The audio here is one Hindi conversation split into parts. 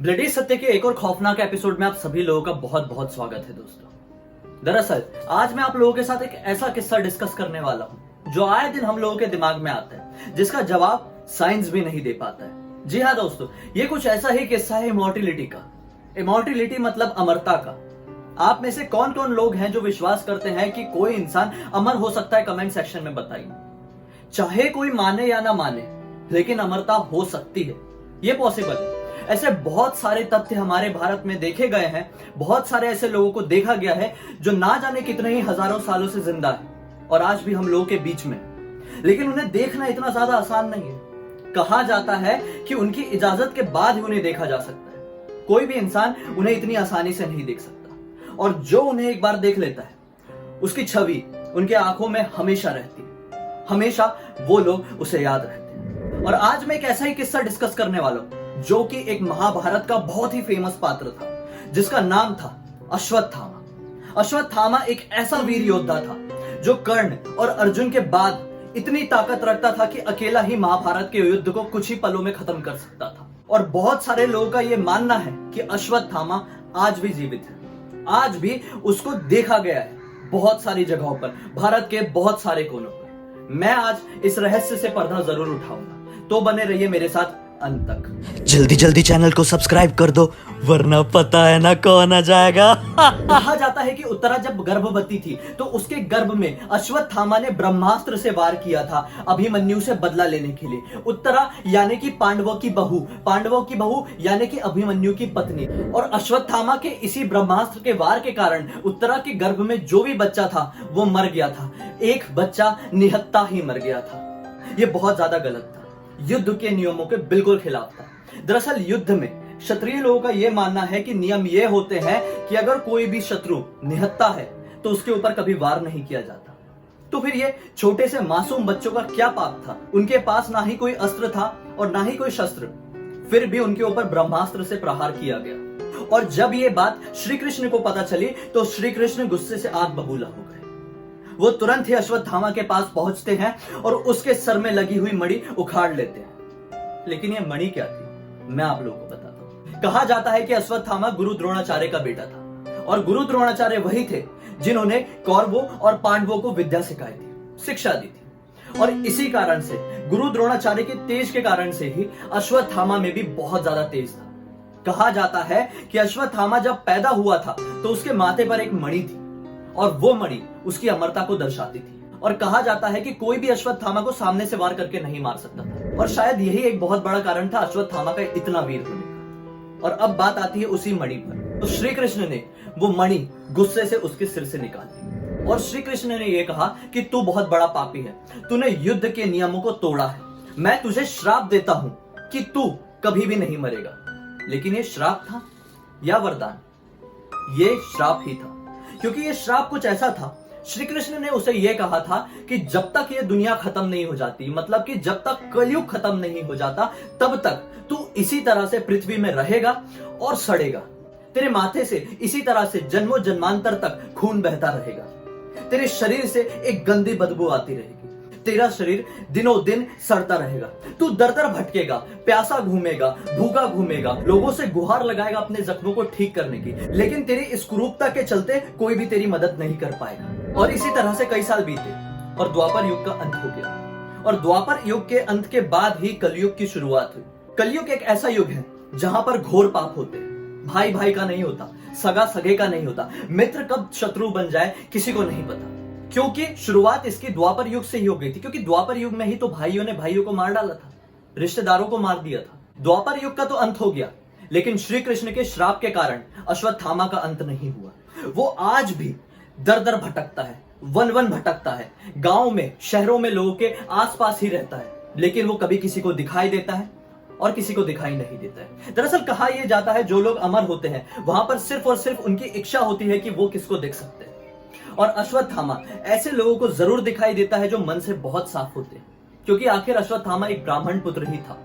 ब्लडी सत्य के एक और खौफनाक एपिसोड में आप सभी लोगों का बहुत बहुत स्वागत है दोस्तों। दरअसल आज मैं आप लोगों के साथ एक ऐसा किस्सा डिस्कस करने वाला हूं जो आए दिन हम लोगों के दिमाग में आता है, जिसका जवाब साइंस भी नहीं दे पाता है। जी हाँ दोस्तों, ये कुछ ऐसा ही किस्सा है इमॉर्टिलिटी का। इमॉर्टिलिटी मतलब अमरता का। आप में से कौन कौन लोग हैं जो विश्वास करते हैं कि कोई इंसान अमर हो सकता है? कमेंट सेक्शन में बताइए। चाहे कोई माने या ना माने, लेकिन अमरता हो सकती है, ये पॉसिबल है। ऐसे बहुत सारे तथ्य हमारे भारत में देखे गए हैं। बहुत सारे ऐसे लोगों को देखा गया है जो ना जाने कितने ही हजारों सालों से जिंदा है और आज भी हम लोगों के बीच में, लेकिन उन्हें देखना इतना ज्यादा आसान नहीं है। कहा जाता है कि उनकी इजाजत के बाद ही उन्हें देखा जा सकता है। कोई भी इंसान उन्हें इतनी आसानी से नहीं देख सकता, और जो उन्हें एक बार देख लेता है उसकी छवि उनके आंखों में हमेशा रहती है। हमेशा वो लोग उसे याद रहते हैं। और आज मैं एक ऐसा ही किस्सा डिस्कस करने वाला हूं जो कि एक महाभारत का बहुत ही फेमस पात्र था, जिसका नाम था अश्वत्थामा। अश्वत्थामा एक ऐसा वीर योद्धा था जो कर्ण और अर्जुन के बाद इतनी ताकत रखता था कि अकेला ही महाभारत के युद्ध को कुछ ही पलों में खत्म कर सकता था। और बहुत सारे लोगों का यह मानना है कि अश्वत्थामा आज भी जीवित है। आज भी उसको देखा गया है बहुत सारी जगहों पर, भारत के बहुत सारे कोनों पर। मैं आज इस रहस्य से पर्दा जरूर उठाऊंगा, तो बने रहिए मेरे साथ अंत तक। जल्दी जल्दी चैनल को सब्सक्राइब कर दो, वरना पता है ना कौन आ जाएगा। कहा जाता है कि उत्तरा जब गर्भवती थी तो उसके गर्भ में अश्वत्थामा ने ब्रह्मास्त्र से वार किया था अभिमन्यु से बदला लेने के लिए। उत्तरा यानी कि पांडवों की बहू यानी कि अभिमन्यु की पत्नी। और अश्वत्थामा के इसी ब्रह्मास्त्र के वार के कारण उत्तरा के गर्भ में जो भी बच्चा था वो मर गया था। एक बच्चा निहत्ता ही मर गया था। ये बहुत ज्यादा गलत था, युद्ध के नियमों के बिल्कुल खिलाफ था। दरअसल युद्ध में क्षत्रिय लोगों का यह मानना है कि नियम ये होते हैं कि अगर कोई भी शत्रु निहत्ता है तो उसके ऊपर कभी वार नहीं किया जाता। तो फिर ये छोटे से मासूम बच्चों का क्या पाप था? उनके पास ना ही कोई अस्त्र था और ना ही कोई शस्त्र, फिर भी उनके ऊपर ब्रह्मास्त्र से प्रहार किया गया। और जब ये बात श्री कृष्ण को पता चली तो श्री कृष्ण गुस्से से आग बबूला हो गए। वो तुरंत ही अश्वत्थामा के पास पहुंचते हैं और उसके सर में लगी हुई मणि उखाड़ लेते हैं। लेकिन ये मणि क्या थी, मैं आप लोगों को बताता हूं। कहा जाता है कि अश्वत्थामा गुरु द्रोणाचार्य का बेटा था, और गुरु द्रोणाचार्य वही थे जिन्होंने कौरवों और पांडवों को विद्या सिखाई थी, शिक्षा दी थी। और इसी कारण से गुरु द्रोणाचार्य के तेज के कारण से ही अश्वत्थामा में भी बहुत ज्यादा तेज था। कहा जाता है कि अश्वत्थामा जब पैदा हुआ था तो उसके माथे पर एक मणि थी, और वो मणि उसकी अमरता को दर्शाती थी। और कहा जाता है कि कोई भी अश्वत्थामा को सामने से वार करके नहीं मार सकता था, और शायद यही एक बहुत बड़ा कारण था अश्वत्थामा का इतना वीर होने का। और अब बात आती है उसी मणि पर। तो श्री कृष्ण ने वो मणि गुस्से से उसके सिर से निकाली, और श्री कृष्ण ने यह कहा कि तू बहुत बड़ा पापी है, तूने युद्ध के नियमों को तोड़ा है। मैं तुझे श्राप देता हूं कि तू कभी भी नहीं मरेगा। लेकिन ये श्राप था या वरदान? ये श्राप ही था, क्योंकि ये श्राप कुछ ऐसा था। श्री कृष्ण ने उसे यह कहा था कि जब तक ये दुनिया खत्म नहीं हो जाती, मतलब कि जब तक कलयुग खत्म नहीं हो जाता, तब तक तू इसी तरह से पृथ्वी में रहेगा और सड़ेगा। तेरे माथे से इसी तरह से जन्मों जन्मांतर तक खून बहता रहेगा। तेरे शरीर से एक गंदी बदबू आती रहेगी। तेरा शरीर दिनों दिन सड़ता रहेगा। तू दर दर भटकेगा, प्यासा घूमेगा, भूखा घूमेगा, लोगों से गुहार लगाएगा अपने जख्मों को ठीक करने की, लेकिन तेरी इस कुरूपता के चलते कोई भी तेरी मदद नहीं कर पाएगा। और इसी तरह से कई साल बीते और द्वापर युग का अंत हो गया। और द्वापर युग के अंत के बाद ही कलयुग की शुरुआत हुई। कलयुग एक ऐसा युग है जहां पर घोर पाप होते हैं। भाई भाई का नहीं होता, सगा सगे का नहीं होता, मित्र कब शत्रु बन जाए किसी को नहीं पता, क्योंकि शुरुआत इसकी द्वापर युग से ही हो गई थी। क्योंकि द्वापर युग में ही तो भाइयों ने भाइयों को मार डाला था, रिश्तेदारों को मार दिया था। द्वापर युग का तो अंत हो गया, लेकिन श्री कृष्ण के श्राप के कारण अश्वत्थामा का अंत नहीं हुआ। वो आज भी दर दर भटकता है, वन वन भटकता है, गांव में शहरों में लोगों के आसपास ही रहता है, लेकिन वो कभी किसी को दिखाई देता है और किसी को दिखाई नहीं देता है। दरअसल कहा यह जाता है जो लोग अमर होते हैं वहां पर सिर्फ और सिर्फ उनकी इच्छा होती है कि वो किसको देख सकते हैं। और अश्वत्थामा ऐसे लोगों को जरूर दिखाई देता है जो मन से बहुत साफ होते हैं, क्योंकि आखिर अश्वत्थामा एक ब्राह्मण पुत्र ही था।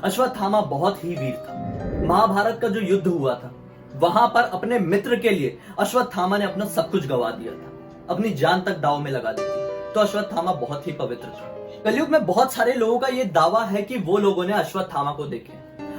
अश्वत्थामा बहुत ही वीर था। महाभारत का जो युद्ध हुआ था वहां पर अपने मित्र के लिए अश्वत्थामा ने अपना सब कुछ गवा दिया था, अपनी जान तक दांव में लगा दी थी। तो अश्वत्थामा बहुत ही पवित्र था। कलयुग में बहुत सारे लोगों का यह दावा है कि वो लोगों ने अश्वत्थामा को देखे।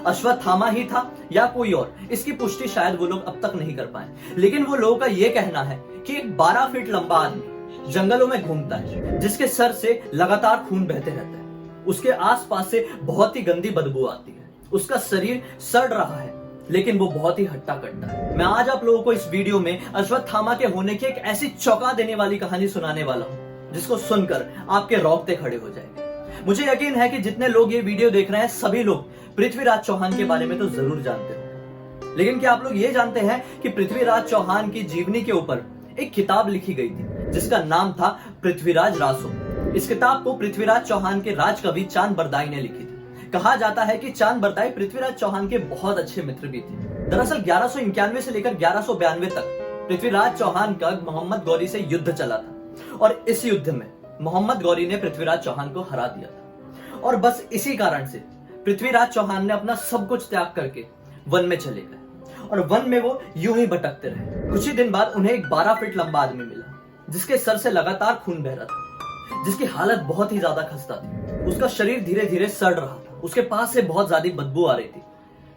अश्वत्थामा ही था या कोई और, इसकी पुष्टि शायद वो लोग अब तक नहीं कर पाए। लेकिन वो लोगों का ये कहना है कि एक 12 फीट लंबा आदमी जंगलों में घूमता है, जिसके सर से लगातार खून बहते रहता है। उसके आसपास से बहुत ही गंदी बदबू आती है। उसका शरीर सड़ रहा है, लेकिन वो बहुत ही हट्टा कट्टा है। मैं आज आप लोगों को इस वीडियो में अश्वत्थामा के होने की एक ऐसी चौंका देने वाली कहानी सुनाने वाला हूं, जिसको सुनकर आपके रोंगटे खड़े हो जाएंगे। मुझे यकीन है कि जितने लोग ये वीडियो देख रहे हैं, सभी लोग पृथ्वीराज चौहान के बारे में तो जरूर जानते हो। लेकिन क्या आप लोग ये जानते हैं कि पृथ्वीराज चौहान की जीवनी के ऊपर एक किताब लिखी गई थी, जिसका नाम था पृथ्वीराज रासो। इस किताब को पृथ्वीराज चौहान के राजकवि चांद बरदाई ने लिखी थी। कहा जाता है कि चांद बरदाई पृथ्वीराज चौहान के बहुत अच्छे मित्र भी थे। दरअसल 1191 से लेकर 1192 तक पृथ्वीराज चौहान का मोहम्मद गौरी से युद्ध चला था, और इस युद्ध में मोहम्मद गौरी ने पृथ्वीराज चौहान को हरा दिया था। और बस इसी कारण से पृथ्वीराज चौहान ने अपना सब कुछ त्याग करके वन में चले गए, और वन में वो यूं ही भटकते रहे। कुछ ही दिन बाद उन्हें एक 12 फीट लंबा आदमी मिला, जिसके सर से लगातार खून बह रहा था, जिसकी हालत बहुत ही ज्यादा खस्ता थी। उसका शरीर धीरे धीरे सड़ रहा था, उसके पास से बहुत ज्यादा बदबू आ रही थी।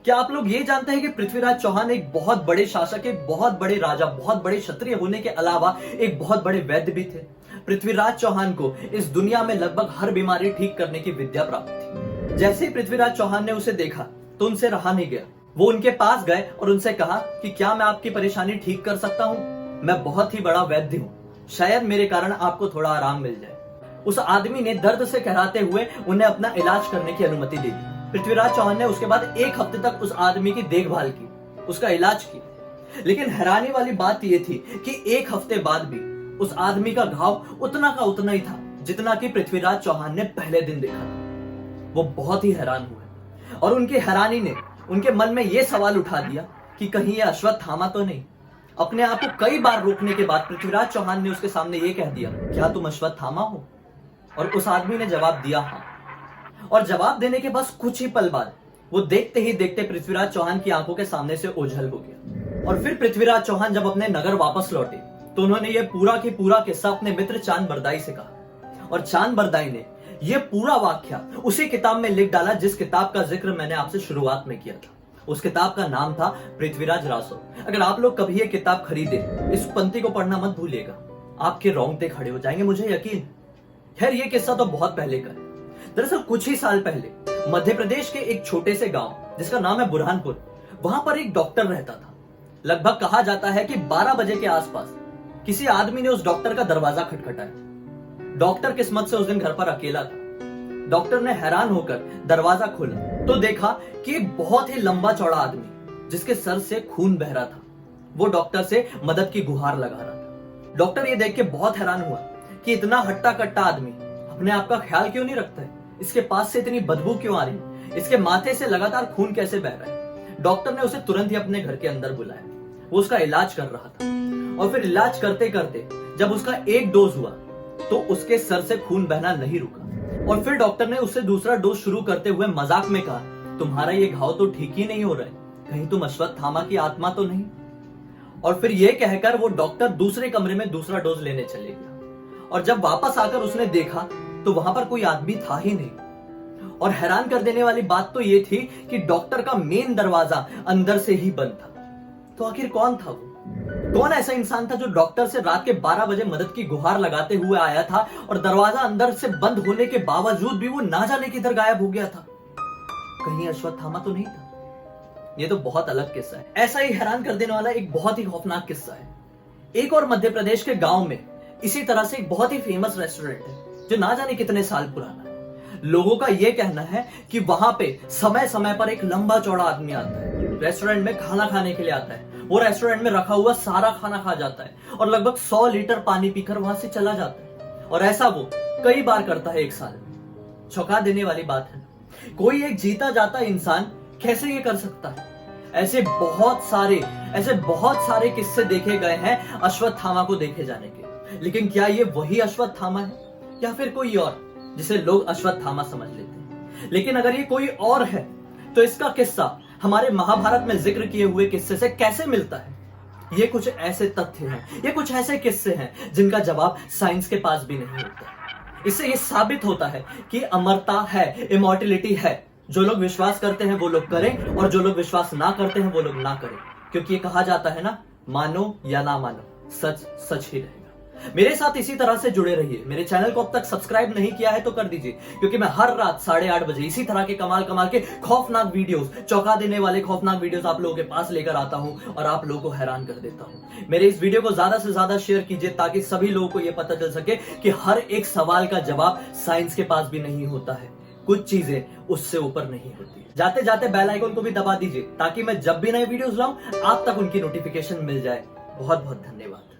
क्या आप लोग ये जानते हैं कि पृथ्वीराज चौहान एक बहुत बड़े शासक, एक बहुत बड़े राजा, बहुत बड़े क्षत्रिय होने के अलावा एक बहुत बड़े वैद्य भी थे। पृथ्वीराज चौहान को इस दुनिया में लगभग हर बीमारी ठीक करने की विद्या प्राप्त थी। जैसे ही पृथ्वीराज चौहान ने उसे देखा तो उनसे रहा नहीं गया। वो उनके पास गए और उनसे कहा कि क्या मैं आपकी परेशानी ठीक कर सकता हूँ? मैं बहुत ही बड़ा वैद्य हूँ, शायद मेरे कारण आपको थोड़ा आराम मिल जाए। उस आदमी ने दर्द से कहराते हुए उन्हें अपना इलाज करने की अनुमति दे दी। पृथ्वीराज चौहान ने उसके बाद 1 हफ्ते तक उस आदमी की देखभाल की, उसका इलाज किया। लेकिन हैरानी वाली बात यह थी कि 1 हफ्ते बाद भी उस आदमी का घाव उतना का उतना ही था, जितना कि पृथ्वीराज चौहान ने पहले दिन देखा था। वो बहुत ही हैरान हुए, और उनकी हैरानी ने उनके मन में यह सवाल उठा दिया कि कहीं यह अश्वत्थामा तो नहीं। अपने आप को कई बार रोकने के बाद पृथ्वीराज चौहान ने उसके सामने यह कह दिया, क्या तुम अश्वत्थामा हो? और उस आदमी ने जवाब दिया, हाँ। और जवाब देने के बस कुछ ही पल बाद वो देखते ही देखते पृथ्वीराज चौहान की आंखों के सामने से ओझल हो गया। और फिर पृथ्वीराज चौहान जब अपने नगर वापस लौटे तो उन्होंने ये पूरा की पूरा किस्सा अपने मित्र चांद बरदाई से कहा, और चांद बरदाई ने यह पूरा वाक्या उसी किताब में लिख डाला जिस किताब का जिक्र मैंने आपसे शुरुआत में किया था। उस किताब का नाम था पृथ्वीराज रासो। अगर आप लोग कभी ये किताब खरीदे, इस पंक्ति को पढ़ना मत भूलिएगा, आपके रोंगटे खड़े हो जाएंगे, मुझे यकीन। खैर, ये किस्सा तो बहुत पहले का है। दरअसल कुछ ही साल पहले मध्य प्रदेश के एक छोटे से गांव जिसका नाम है बुरहानपुर, वहां पर एक डॉक्टर रहता था। लगभग कहा जाता है कि 12 बजे के आसपास किसी आदमी ने उस डॉक्टर का दरवाजा खटखटाया। डॉक्टर किस्मत से उस दिन घर पर अकेला था। डॉक्टर ने हैरान होकर दरवाजा खोला तो देखा कि एक बहुत ही लंबा चौड़ा आदमी, जिसके सर से खून बह रहा था, वो डॉक्टर से मदद की गुहार लगा रहा था। डॉक्टर ये देख के बहुत हैरान हुआ कि इतना हट्टा कट्टा आदमी अपने आप का ख्याल क्यों नहीं रखता है, इसके पास से इतनी बदबू क्यों आ रही है, इसके माथे से लगातार खून कैसे बह रहा है। डॉक्टर ने उसे तुरंत ही अपने घर के अंदर बुलाया। वो उसका इलाज कर रहा था, और फिर इलाज करते करते जब उसका 1 डोज हुआ तो उसके सर से खून बहना नहीं रुका। और फिर डॉक्टर ने उससे दूसरा डोज शुरू करते हुए मजाक में कहा, तुम्हारा ये घाव तो ठीक ही नहीं हो रहा है, कहीं तुम अश्वत्थामा की आत्मा तो नहीं? और फिर यह कहकर वो डॉक्टर दूसरे कमरे में दूसरा डोज लेने चले गया। और जब वापस आकर उसने देखा तो वहां पर कोई आदमी था ही नहीं। और हैरान कर देने वाली बात तो यह थी कि डॉक्टर का मेन दरवाजा अंदर से ही बंद था। तो आखिर कौन था वो? कौन ऐसा इंसान था जो डॉक्टर से रात के 12 बजे मदद की गुहार लगाते हुए आया था, और दरवाजा अंदर से बंद होने के बावजूद भी वो ना जाने किधर गायब हो गया था? कहीं अश्वत्थामा तो नहीं था? ये तो बहुत अलग किस्सा है। ऐसा ही हैरान कर देने वाला एक बहुत ही खौफनाक किस्सा है। एक और मध्य प्रदेश के गांव में इसी तरह से एक बहुत ही फेमस रेस्टोरेंट है, जो ना जाने कितने साल पुराना है। लोगों का यह कहना है कि वहां पे समय समय पर एक लंबा चौड़ा आदमी आता है, रेस्टोरेंट में खाना खाने के लिए आता है। वो रेस्टोरेंट में रखा हुआ सारा खाना खा जाता है और लगभग 100 लीटर पानी पीकर वहां से चला जाता है। और ऐसा वो कई बार करता है 1 साल में। चौंका देने वाली बात है, कोई एक जीता जाता इंसान कैसे ये कर सकता है? ऐसे बहुत सारे किस्से देखे गए हैं अश्वत्थामा को देखे जाने के। लेकिन क्या ये वही अश्वत्थामा है या फिर कोई और, जिसे लोग अश्वत्थामा समझ लेते हैं? लेकिन अगर ये कोई और है तो इसका किस्सा हमारे महाभारत में जिक्र किए हुए किस्से से कैसे मिलता है? ये कुछ ऐसे तथ्य हैं, ये कुछ ऐसे किस्से हैं जिनका जवाब साइंस के पास भी नहीं होता। इससे ये साबित होता है कि अमरता है, इमॉर्टिलिटी है, जो लोग विश्वास करते हैं वो लोग करें, और जो लोग विश्वास ना करते हैं वो लोग ना करें, क्योंकि ये कहा जाता है ना, मानो या ना मानो, सच सच ही रहेगा। मेरे साथ इसी तरह से जुड़े रहिए। मेरे चैनल को अब तक सब्सक्राइब नहीं किया है तो कर दीजिए, क्योंकि मैं हर रात 8:30 बजे इसी तरह के कमाल कमाल के खौफनाक वीडियोस, चौंका देने वाले खौफनाक वीडियोस आप लोगों के पास लेकर आता हूं और आप लोगों को हैरान कर देता हूं। मेरे इस वीडियो को ज्यादा से ज्यादा शेयर कीजिए, ताकि सभी लोगों को यह पता चल सके कि हर एक सवाल का जवाब साइंस के पास भी नहीं होता है, कुछ चीजें उससे ऊपर नहीं होती। जाते जाते बेल आइकन को भी दबा दीजिए, ताकि मैं जब भी नए वीडियोस लाऊं आप तक उनकी नोटिफिकेशन मिल जाए। बहुत बहुत धन्यवाद।